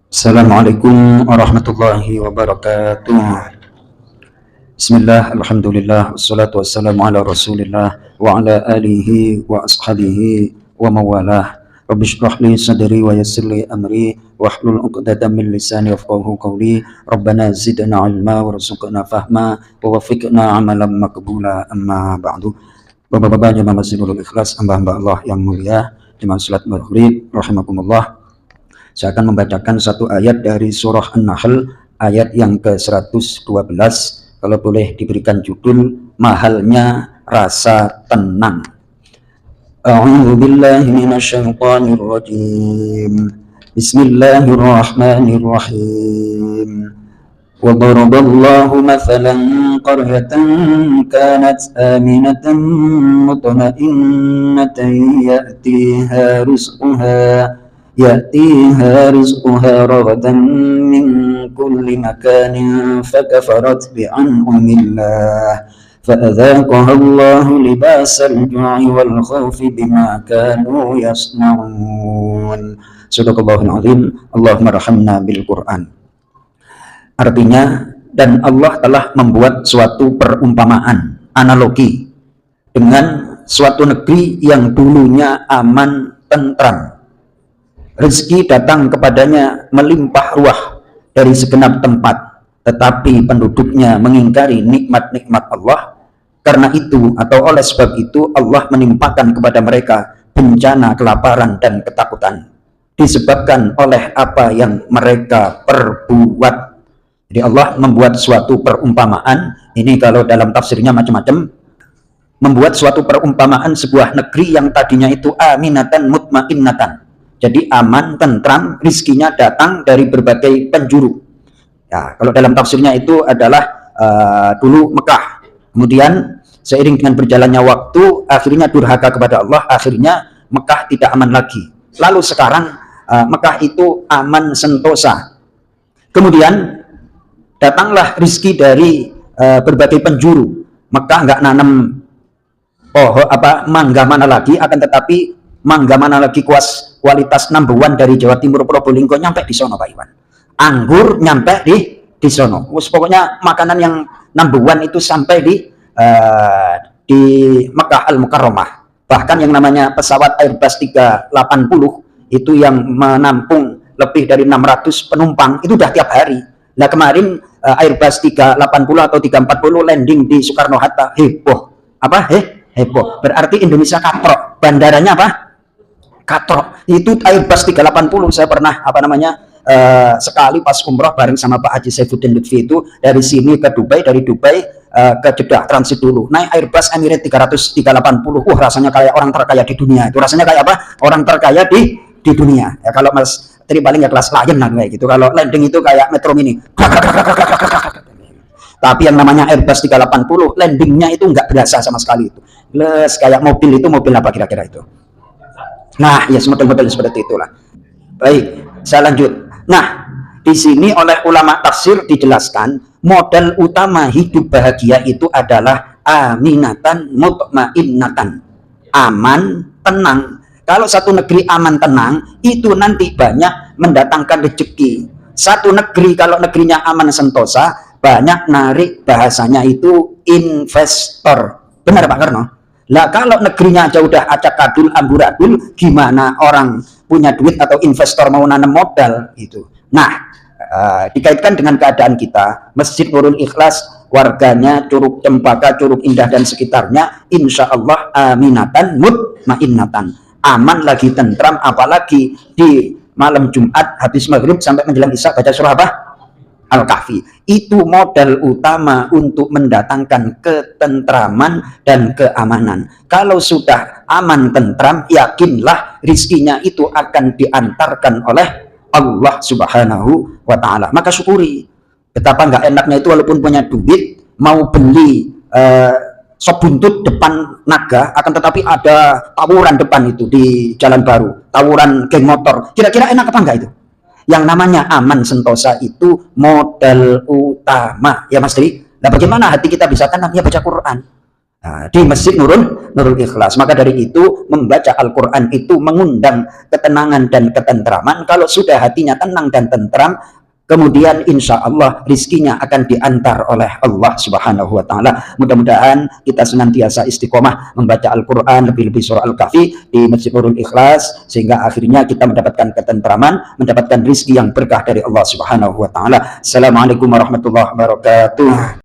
Assalamualaikum warahmatullahi wabarakatuh. Bismillah, alhamdulillah, wassalatu wassalamu ala rasulillah wa ala alihi wa ashabihi wa mawalah. Rabbi shrah li sadri wa yassir li amri wahlul 'uqdatam min lisani yafqahu qawli. Rabbana zidna ilma warzuqna fahma wa waffiqna amalan maqbula, amma ba'du. Bapak-bapak jemaah Masjidul Ikhlas, hamba-hamba Allah yang mulia, jemaah salat maghrib rahimakumullah. Saya akan membacakan satu ayat dari surah An-Nahl, ayat yang ke-112. Kalau boleh diberikan judul, mahalnya rasa tenang. A'udzu billahi minasyaitonir rajim. Bismillahirrahmanirrahim. Wa daraballahu mathalan qaryatan kanat aminatan mutma'innatan يأتيها رزقها رغدا من كل مكان فكفرت بأنعم الله فأذاقها الله لباس الجوع والخوف بما كانوا يصنعون. Sadaqallahul azim. Allahumma rahamna bil Quran. Artinya, dan Allah telah membuat suatu perumpamaan, analogi dengan suatu negeri yang dulunya aman, tentram. Rezeki datang kepadanya melimpah ruah dari segenap tempat, tetapi penduduknya mengingkari nikmat-nikmat Allah. Karena itu, atau oleh sebab itu, Allah menimpakan kepada mereka bencana, kelaparan, dan ketakutan disebabkan oleh apa yang mereka perbuat. Jadi Allah membuat suatu perumpamaan. Ini kalau dalam tafsirnya macam-macam. Membuat suatu perumpamaan sebuah negeri yang tadinya itu aminatan mutmainnatan. Jadi aman, tentram, rizkinya datang dari berbagai penjuru. Ya, kalau dalam tafsirnya itu adalah dulu Mekah. Kemudian seiring dengan berjalannya waktu, akhirnya durhaka kepada Allah, akhirnya Mekah tidak aman lagi. Lalu sekarang Mekah itu aman sentosa. Kemudian datanglah rizki dari berbagai penjuru. Mekah nggak nanam mangga mana lagi, akan tetapi mangga mana lagi kualitas number one dari Jawa Timur, Probolinggo, nyampe di sono Pak Iwan. Anggur nyampe di sono. Pokoknya makanan yang number one itu sampai di Makkah Al-Mukarramah. Bahkan yang namanya pesawat Airbus 380 itu yang menampung lebih dari 600 penumpang itu udah tiap hari. Nah kemarin Airbus 380 atau 340 landing di Soekarno-Hatta, heboh. Heboh. Berarti Indonesia katrok. Bandaranya apa? Katrok. Itu Airbus 380. Saya pernah sekali pas umroh bareng sama Pak Haji Saifuddin Lutfi itu dari sini ke Dubai, dari Dubai ke Jeddah, transit dulu. Naik Airbus Emirates 380. Rasanya kayak orang terkaya di dunia. Itu rasanya kayak apa? Orang terkaya di dunia. Ya kalau Mas Tri paling ya kelas Lion lah kayak gitu. Kalau landing itu kayak Metro Mini. Tapi yang namanya Airbus 380 landingnya itu nggak berasa sama sekali itu. Kayak mobil itu, mobil apa kira-kira itu? Nah, ya model-model seperti itulah. Baik, saya lanjut. Nah, di sini oleh ulama tafsir dijelaskan modal utama hidup bahagia itu adalah aminatan mutmainnatan. Aman, tenang. Kalau satu negeri aman, tenang, itu nanti banyak mendatangkan rezeki. Satu negeri kalau negerinya aman sentosa, banyak narik, bahasanya itu investor. Benar Pak Karno? Lah kalau negerinya aja udah acak-adul, amburadul, gimana orang punya duit atau investor mau nanam modal gitu. Nah, dikaitkan dengan keadaan kita, Masjid Nurul Ikhlas, warganya Curug Cempaka, Curug Indah dan sekitarnya, insya Allah aminatan mutmainnatan, aman lagi, tentram, apalagi di malam Jumat habis maghrib sampai menjelang isya baca surah apa? Al-Kahfi. Itu modal utama untuk mendatangkan ketentraman dan keamanan. Kalau sudah aman, tentram, yakinlah rizkinya itu akan diantarkan oleh Allah Subhanahu wa Ta'ala. Maka syukuri. Betapa nggak enaknya itu walaupun punya duit, mau beli sop buntut depan Naga, akan tetapi ada tawuran depan itu di Jalan Baru, tawuran geng motor. Kira-kira enak apa enggak itu? Yang namanya aman sentosa itu modal utama, ya Mas Tri. Nah bagaimana hati kita bisa tenang? Ya baca Quran. Di Masjid Nurul Ikhlas. Maka dari itu membaca Al-Quran itu mengundang ketenangan dan ketentraman. Kalau sudah hatinya tenang dan tentram, kemudian insya Allah rizkinya akan diantar oleh Allah Subhanahu wa Ta'ala. Mudah-mudahan kita senantiasa istiqomah membaca Al-Quran, lebih-lebih surah Al-Kahfi di Masjid Nurul Ikhlas, sehingga akhirnya kita mendapatkan ketentraman, mendapatkan rizki yang berkah dari Allah Subhanahu wa Ta'ala. Assalamualaikum warahmatullahi wabarakatuh.